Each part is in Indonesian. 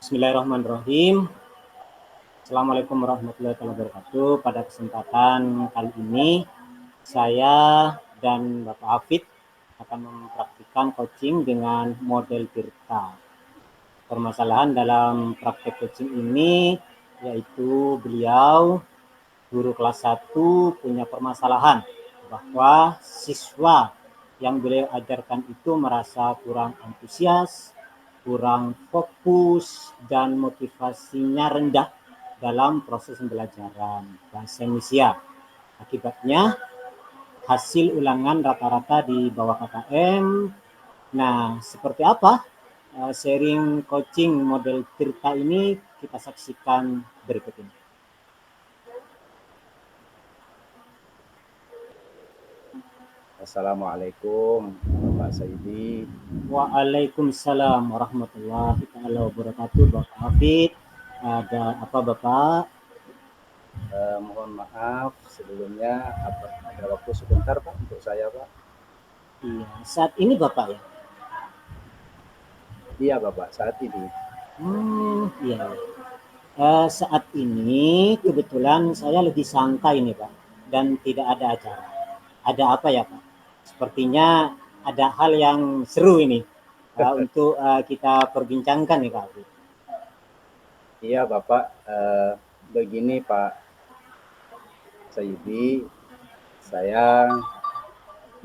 Bismillahirrahmanirrahim. Assalamualaikum warahmatullahi wabarakatuh. Pada kesempatan kali ini, saya dan Bapak Hafid akan mempraktikkan coaching dengan model Tirta. Permasalahan dalam praktek coaching ini yaitu beliau, guru kelas 1, punya permasalahan bahwa siswa yang beliau ajarkan itu merasa kurang antusias, kurang fokus, dan motivasinya rendah dalam proses pembelajaran bahasa Indonesia. Akibatnya hasil ulangan rata-rata di bawah KKM. Nah, seperti apa sharing coaching model Tirta ini, kita saksikan berikut ini. Assalamualaikum Bapak Saidi. Waalaikumsalam warahmatullahi wabarakatuh, Bapak Hafid. Ada apa Bapak? Mohon maaf sebelumnya, ada waktu sebentar Pak untuk saya Pak? Iya, saat ini Bapak ya? Iya Bapak, saat ini. Iya. Saat ini kebetulan saya lebih santai nih Pak, dan tidak ada acara. Ada apa ya Pak? Sepertinya ada hal yang seru ini untuk kita perbincangkan nih Pak Hafid. Iya Bapak, begini Pak Saidi, saya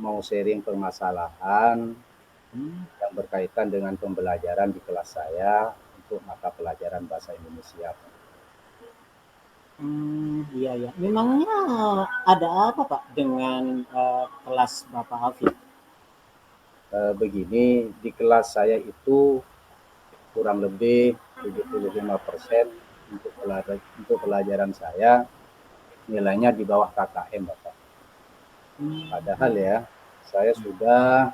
mau sharing permasalahan yang berkaitan dengan pembelajaran di kelas saya untuk mata pelajaran bahasa Indonesia. Iya ya. Memangnya ada apa Pak dengan kelas Bapak Hafid? Begini, di kelas saya itu kurang lebih 75% untuk pelajaran saya nilainya di bawah KKM Bapak. Padahal ya, saya sudah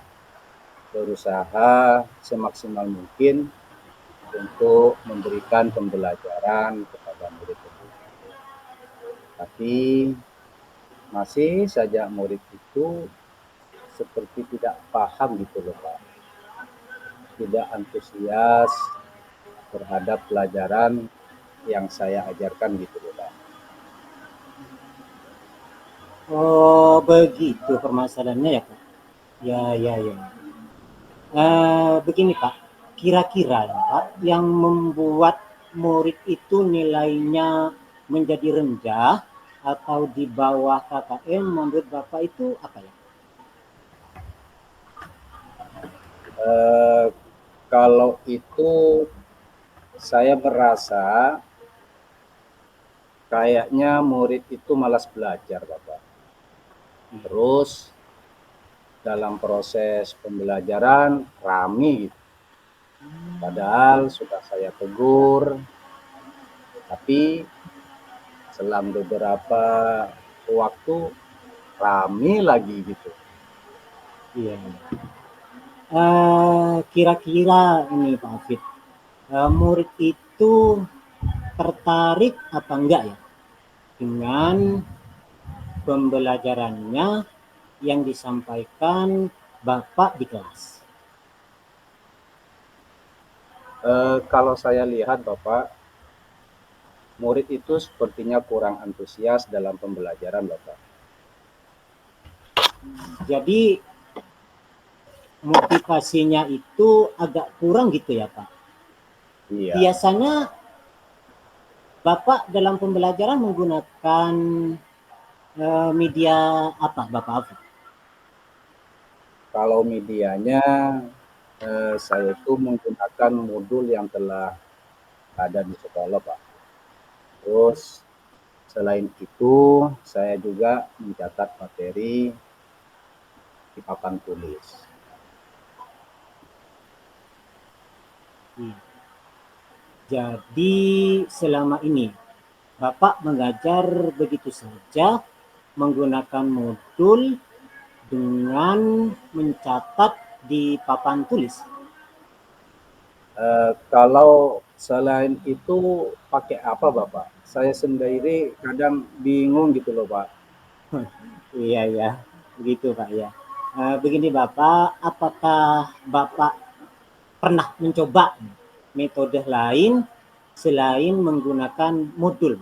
berusaha semaksimal mungkin untuk memberikan pembelajaran kepada murid-murid. Tapi masih saja murid itu seperti tidak paham gitu loh Pak. Tidak antusias terhadap pelajaran yang saya ajarkan gitu loh Pak. Oh, begitu permasalahannya ya Pak. Ya, ya, ya. Begini Pak, kira-kira ya Pak, yang membuat murid itu nilainya menjadi rendah atau di bawah KKM menurut Bapak itu apa ya? Eh, Kalau itu saya merasa kayaknya murid itu malas belajar Bapak. Terus dalam proses pembelajaran rame gitu. Padahal sudah saya tegur, tapi selang beberapa waktu rame lagi gitu. Iya. Kira-kira ini Pak Afid, murid itu tertarik apa enggak ya dengan pembelajarannya yang disampaikan Bapak di kelas? Kalau saya lihat Bapak, murid itu sepertinya kurang antusias dalam pembelajaran Bapak. Jadi motivasinya itu agak kurang gitu ya Pak. Iya. Biasanya Bapak dalam pembelajaran menggunakan media apa Bapak Afid? Kalau medianya saya itu menggunakan modul yang telah ada di sekolah Pak. Terus selain itu saya juga mencatat materi di papan tulis. Jadi selama ini Bapak mengajar begitu saja menggunakan modul dengan mencatat di papan tulis. Kalau selain itu pakai apa Bapak? Saya sendiri kadang bingung gitu loh Pak. Iya ya, begitu Pak ya. Begini Bapak, apakah Bapak pernah mencoba metode lain selain menggunakan modul?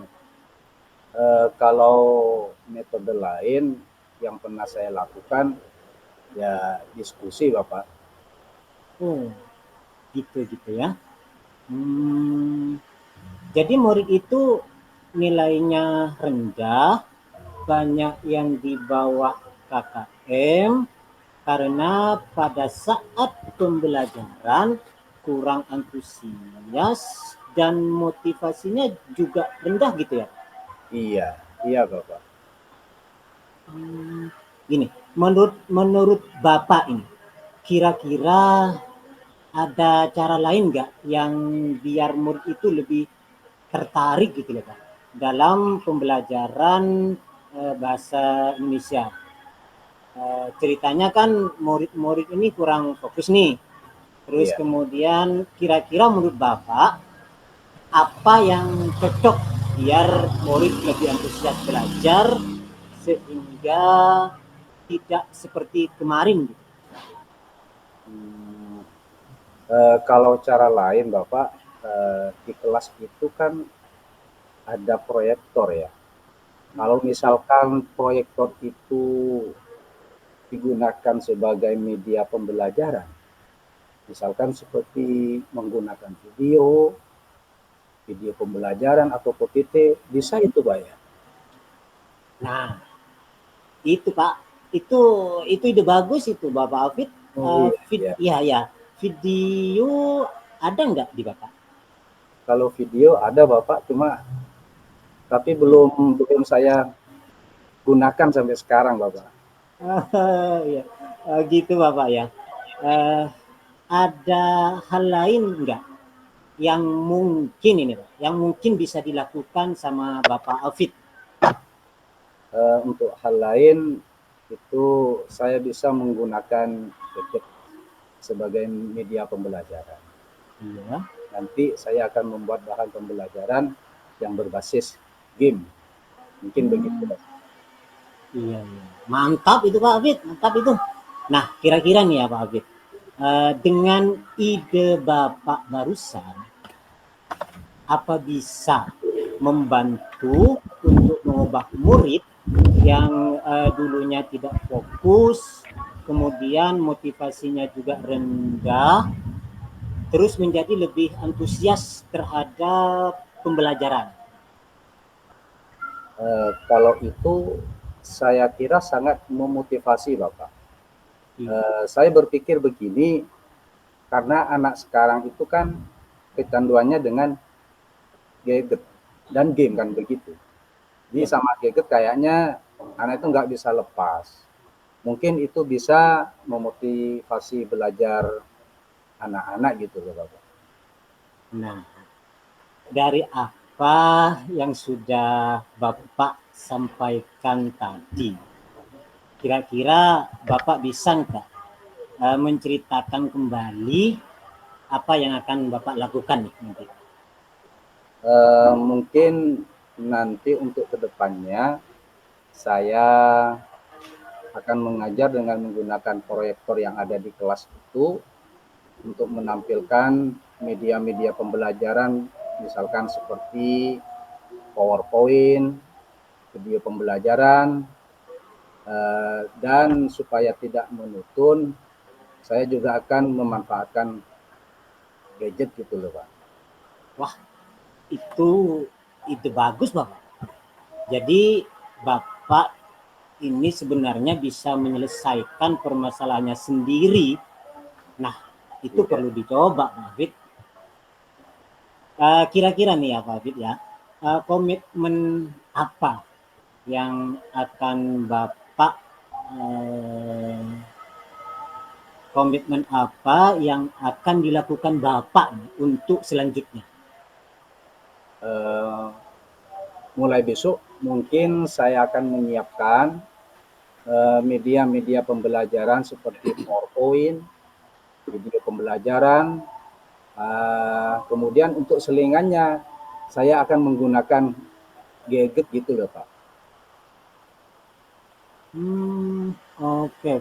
Kalau metode lain yang pernah saya lakukan ya diskusi Bapak. Oh, gitu ya. Jadi murid itu nilainya rendah, banyak yang di bawah KKM karena pada saat pembelajaran kurang antusias dan motivasinya juga rendah gitu ya. Iya, iya Bapak. Gini, menurut Bapak ini, kira-kira ada cara lain nggak yang biar murid itu lebih tertarik gitu loh Pak dalam pembelajaran bahasa Indonesia? Ceritanya kan murid-murid ini kurang fokus nih. Terus Iya. kemudian kira-kira menurut Bapak apa yang cocok biar murid lebih antusias belajar sehingga tidak seperti kemarin gitu? Hmm, kalau cara lain Bapak, di kelas itu kan ada proyektor ya. Kalau misalkan proyektor itu digunakan sebagai media pembelajaran, misalkan seperti menggunakan video pembelajaran atau PPT, bisa itu Pak ya? Nah, itu Pak, itu ide bagus itu Bapak Afid. Oh iya, iya. Ya, video ada nggak di Bapak? Kalau video ada Bapak, cuma tapi belum saya gunakan sampai sekarang Bapak. Ya, gitu Bapak ya. Eh, ada hal lain nggak yang mungkin ini Pak, yang mungkin bisa dilakukan sama Bapak Afid? Untuk hal lain itu saya bisa menggunakan gadget sebagai media pembelajaran. Iya. Nanti saya akan membuat bahan pembelajaran yang berbasis game. Mungkin begitu. Iya. Mantap itu Pak Afid, mantap itu. Nah, kira-kira nih ya Pak Afid, dengan ide Bapak barusan, apa bisa membantu untuk mengubah murid yang dulunya tidak fokus, kemudian motivasinya juga rendah, terus menjadi lebih antusias terhadap pembelajaran? Kalau itu saya kira sangat memotivasi Bapak. Saya berpikir begini, karena anak sekarang itu kan kecanduannya dengan gadget dan game kan begitu. Jadi Ya. sama gadget kayaknya anak itu nggak bisa lepas. Mungkin itu bisa memotivasi belajar anak-anak gitu loh Bapak. Nah, dari apa yang sudah Bapak sampaikan tadi, kira-kira Bapak bisa nggak menceritakan kembali apa yang akan Bapak lakukan nih nanti? Mungkin nanti untuk kedepannya saya akan mengajar dengan menggunakan proyektor yang ada di kelas itu untuk menampilkan media-media pembelajaran misalkan seperti PowerPoint, video pembelajaran, dan supaya tidak monoton, saya juga akan memanfaatkan gadget gitu loh Pak. Wah, itu ide bagus Bapak. Jadi Bapak ini sebenarnya bisa menyelesaikan permasalahannya sendiri. Nah, itu Iya. perlu dicoba Pak Afid. Kira-kira nih ya Pak Afid ya, komitmen apa yang akan Bapak eh, komitmen apa yang akan dilakukan Bapak untuk selanjutnya? Eh, Mulai besok mungkin saya akan menyiapkan media-media pembelajaran seperti PowerPoint, video pembelajaran. Kemudian untuk selingannya saya akan menggunakan gadget gitu loh Pak. Oke.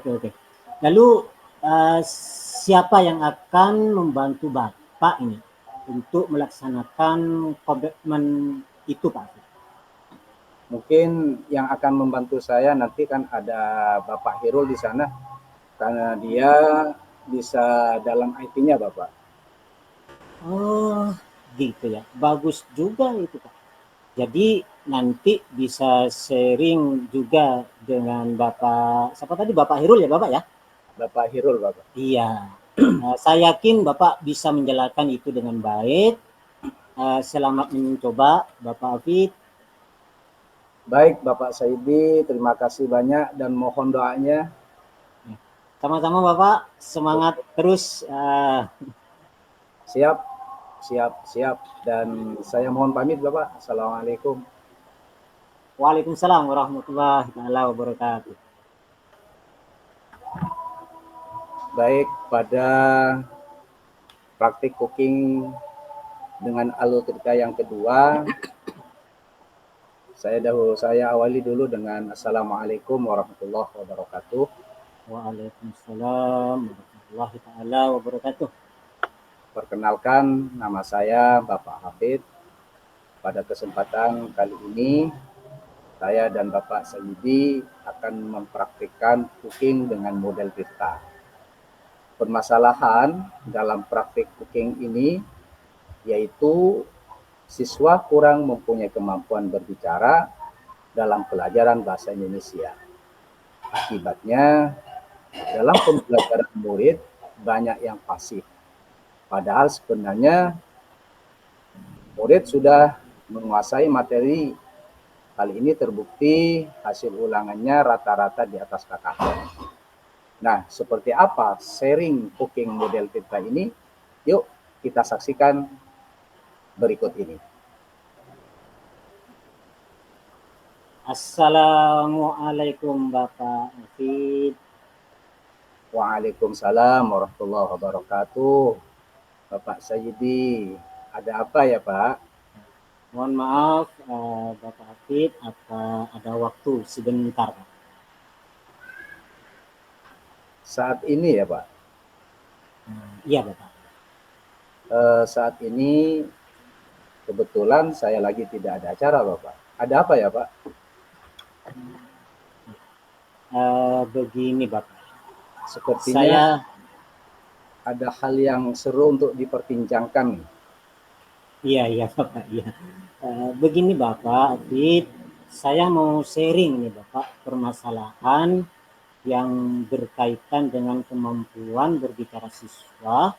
Lalu siapa yang akan membantu Bapak ini? untuk melaksanakan komitmen itu Pak Hafid. Mungkin yang akan membantu saya nanti kan ada Bapak Hirul di sana, karena dia bisa dalam IT-nya Bapak. Oh gitu ya, bagus juga itu Pak. Jadi nanti bisa sharing juga dengan Bapak, siapa tadi, Bapak Hirul ya Bapak ya? Bapak Hirul Bapak. Iya, saya yakin Bapak bisa menjalankan itu dengan baik. Selamat mencoba Bapak Hafid. Baik Bapak Saidi, terima kasih banyak dan mohon doanya. Sama-sama Bapak, semangat terus. Siap, siap, siap. Dan saya mohon pamit Bapak. Assalamualaikum. Waalaikumsalam warahmatullahi wabarakatuh. Baik, pada praktik cooking dengan alur cerita yang kedua, saya awali dulu dengan Assalamualaikum warahmatullahi wabarakatuh. Waalaikumsalam warahmatullahi wabarakatuh. Perkenalkan, nama saya Bapak Hafid. Pada kesempatan kali ini, saya dan Bapak Saidi akan mempraktikkan cooking dengan model pita. Permasalahan dalam praktik cooking ini yaitu siswa kurang mempunyai kemampuan berbicara dalam pelajaran bahasa Indonesia. Akibatnya, dalam pembelajaran murid banyak yang pasif. Padahal sebenarnya murid sudah menguasai materi. Hal ini terbukti hasil ulangannya rata-rata di atas KKM. Nah, seperti apa sharing cooking model kita ini? Yuk kita saksikan berikut ini. Assalamualaikum Bapak Hafid. Waalaikumsalam warahmatullahi wabarakatuh. Bapak Sayyidi, ada apa ya Pak? Mohon maaf Bapak Hafid, apa ada waktu sebentar Pak? Saat ini ya Pak? Iya Bapak. Saat ini kebetulan saya lagi tidak ada acara Bapak. Ada apa ya Pak? Begini Bapak. Sepertinya Saya ada hal yang seru untuk diperbincangkan. iya Bapak, iya. Begini Bapak Hafid, saya mau sharing nih Bapak permasalahan yang berkaitan dengan kemampuan berbicara siswa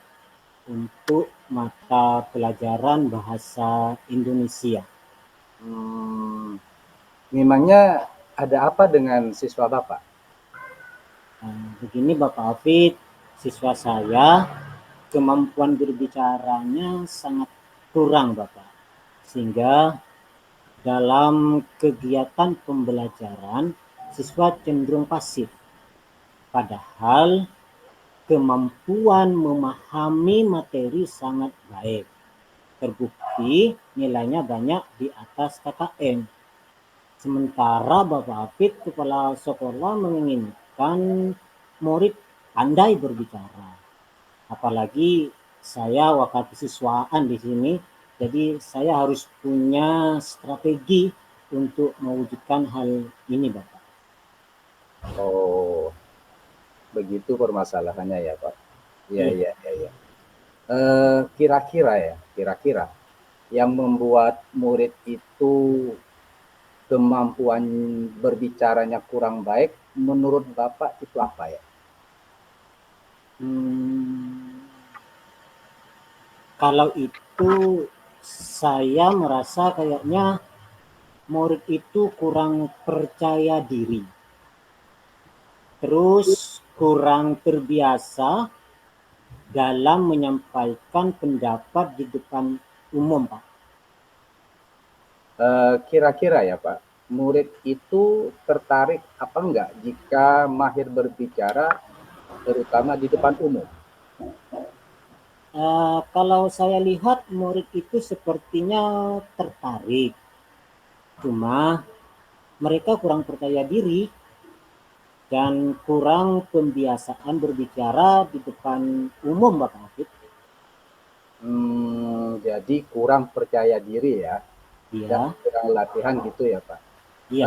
untuk mata pelajaran bahasa Indonesia. Memangnya ada apa dengan siswa Bapak? Begini Bapak Hafid, siswa saya kemampuan berbicaranya sangat kurang Bapak. Sehingga dalam kegiatan pembelajaran siswa cenderung pasif. Padahal kemampuan memahami materi sangat baik. Terbukti nilainya banyak di atas KKM. Sementara Bapak Hafid, kepala sekolah, menginginkan murid pandai berbicara. Apalagi saya wakil siswaan di sini, jadi saya harus punya strategi untuk mewujudkan hal ini, Bapak. Oh, begitu permasalahannya ya Pak. Iya. Kira-kira yang membuat murid itu kemampuan berbicaranya kurang baik, menurut Bapak itu apa ya? Kalau itu saya merasa kayaknya murid itu kurang percaya diri. Terus kurang terbiasa dalam menyampaikan pendapat di depan umum, Pak. Kira-kira ya Pak, murid itu tertarik apa enggak jika mahir berbicara terutama di depan umum? Kalau saya lihat murid itu sepertinya tertarik. Cuma mereka kurang percaya diri dan kurang pembiasaan berbicara di depan umum, Bapak Hafid. Jadi kurang percaya diri ya, dan Iya, kurang latihan gitu ya Pak. iya.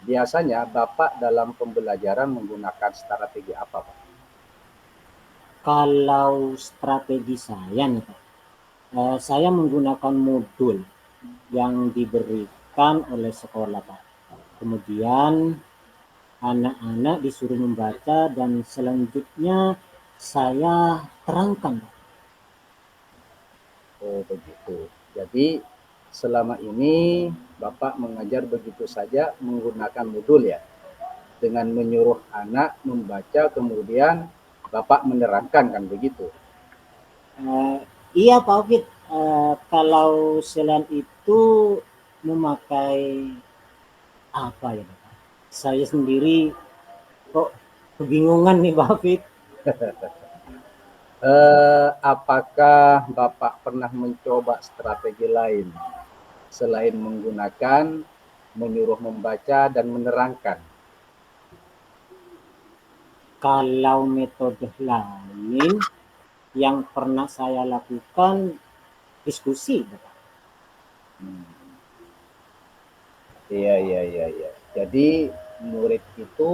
Biasanya Bapak dalam pembelajaran menggunakan strategi apa Pak? Kalau strategi saya nih Pak, saya menggunakan modul yang diberikan oleh sekolah Pak. Kemudian anak-anak disuruh membaca dan selanjutnya saya terangkan Pak. Oh begitu. Jadi selama ini Bapak mengajar begitu saja menggunakan modul ya, dengan menyuruh anak membaca kemudian Bapak menerangkan kan begitu. Eh, iya Pak Afid, kalau selain itu memakai apa ya Pak? Saya sendiri kok kebingungan nih Pak Afid. Apakah Bapak pernah mencoba strategi lain selain menggunakan menyuruh membaca dan menerangkan? Kalau metode lain yang pernah saya lakukan diskusi Bapak. Hmm. Iya. Jadi murid itu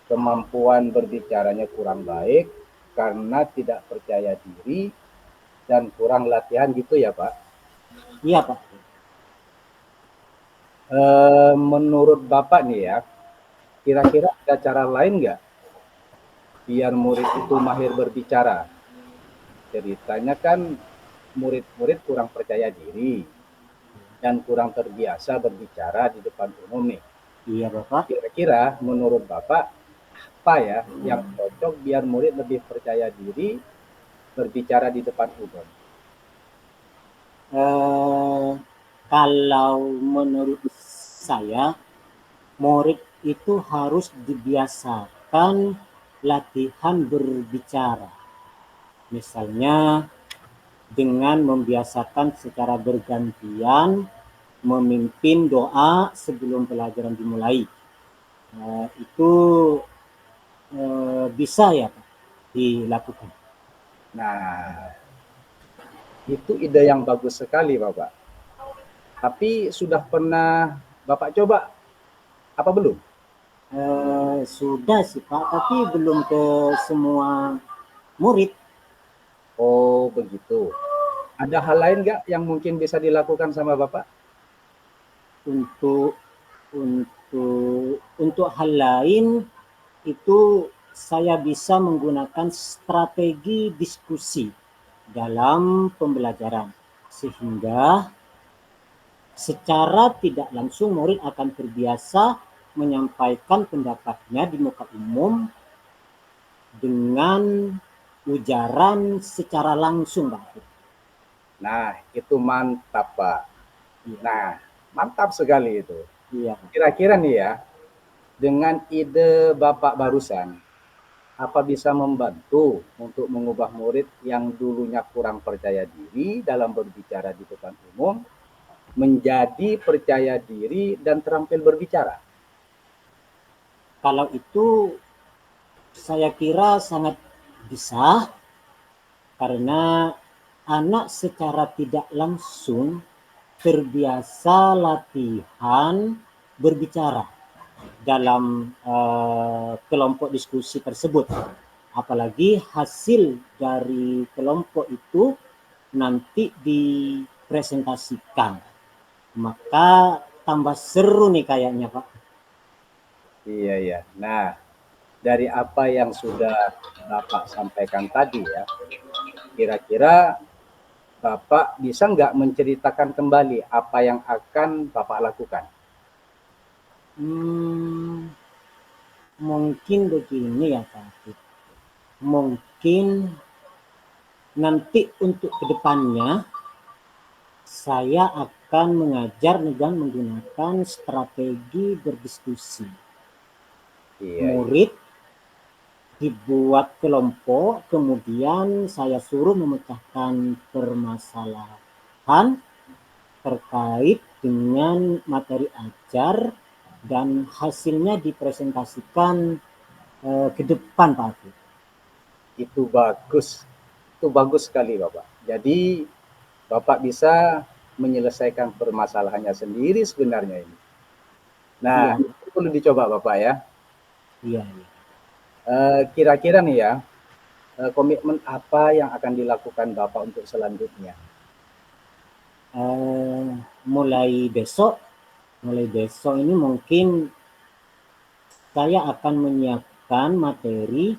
kemampuan berbicaranya kurang baik karena tidak percaya diri dan kurang latihan gitu ya Pak. Iya Pak. Menurut Bapak nih ya, kira-kira ada cara lain nggak biar murid itu mahir berbicara? Ceritanya kan murid-murid kurang percaya diri dan kurang terbiasa berbicara di depan umum nih. Iya Bapak. Kira-kira menurut Bapak apa ya yang cocok biar murid lebih percaya diri berbicara di depan umum? Eh, Kalau menurut saya, murid itu harus dibiasakan latihan berbicara. Misalnya dengan membiasakan secara bergantian memimpin doa sebelum pelajaran dimulai. Itu bisa ya Pak dilakukan. Nah, itu ide yang bagus sekali Bapak. Tapi sudah pernah Bapak coba apa belum? Sudah sih Pak, tapi belum ke semua murid. Oh begitu. Ada hal lain nggak yang mungkin bisa dilakukan sama Bapak? untuk untuk hal lain itu saya bisa menggunakan strategi diskusi dalam pembelajaran sehingga secara tidak langsung murid akan terbiasa menyampaikan pendapatnya di muka umum dengan ujaran secara langsung Pak. Nah, itu mantap Pak. Iya, Nah, mantap sekali itu. iya. Kira-kira nih ya, dengan ide Bapak barusan, apa bisa membantu untuk mengubah murid yang dulunya kurang percaya diri dalam berbicara di depan umum menjadi percaya diri dan terampil berbicara? Kalau itu saya kira sangat bisa karena anak secara tidak langsung terbiasa latihan berbicara dalam kelompok diskusi tersebut. Apalagi hasil dari kelompok itu nanti dipresentasikan. Maka tambah seru nih kayaknya Pak. Iya. Nah, dari apa yang sudah Bapak sampaikan tadi ya, kira-kira Bapak bisa nggak menceritakan kembali apa yang akan Bapak lakukan? Hmm, Mungkin begini ya Pak. Mungkin nanti untuk kedepannya saya akan mengajar dengan menggunakan strategi berdiskusi. Iya. Murid dibuat kelompok, kemudian saya suruh memecahkan permasalahan terkait dengan materi ajar dan hasilnya dipresentasikan ke depan Pak Afif. Itu bagus. Itu bagus sekali Bapak. Jadi Bapak bisa menyelesaikan permasalahannya sendiri sebenarnya ini. Nah, Iya, itu perlu dicoba Bapak ya. iya, iya. Kira-kira nih ya, komitmen apa yang akan dilakukan Bapak untuk selanjutnya? Eh, mulai besok ini mungkin saya akan menyiapkan materi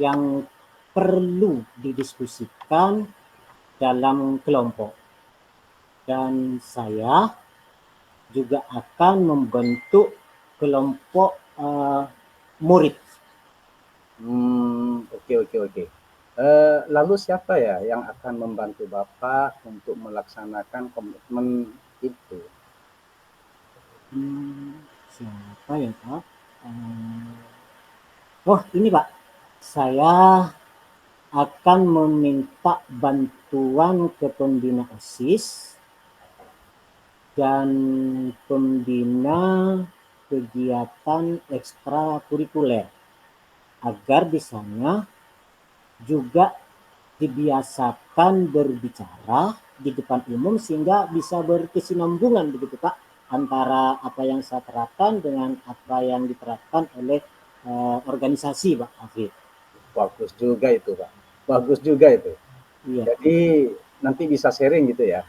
yang perlu didiskusikan dalam kelompok, dan saya juga akan membentuk kelompok murid. Oke, oke, oke. Lalu siapa ya yang akan membantu Bapak untuk melaksanakan komitmen itu? Siapa ya Pak? Oh ini Pak, saya akan meminta bantuan ke pembina OSIS dan pembina kegiatan ekstrakurikuler agar di sana juga dibiasakan berbicara di depan umum sehingga bisa berkesinambungan begitu Pak antara apa yang saya terapkan dengan apa yang diterapkan oleh organisasi Pak Hafid. Bagus juga itu, Pak. Bagus juga itu. Iya, Jadi nanti bisa sharing gitu ya.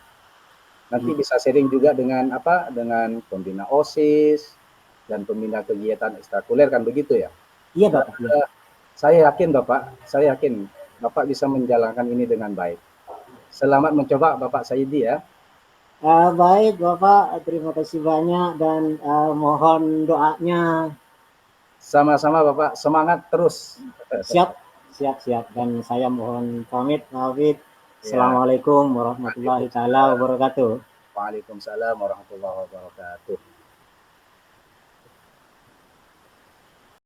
Nanti iya, bisa sharing juga dengan apa? Dengan pembina OSIS dan pembina kegiatan ekstrakurikuler kan begitu ya. iya Bapak. Iya. Saya yakin Bapak bisa menjalankan ini dengan baik. Selamat mencoba Bapak Saidi ya. Baik Bapak, terima kasih banyak dan mohon doanya. Sama-sama Bapak, semangat terus. Siap, siap, siap. Dan saya mohon pamit, Pak Hafid. Ya, Assalamualaikum warahmatullahi taala Waalaikumsalam. wabarakatuh. Waalaikumsalam warahmatullahi wabarakatuh.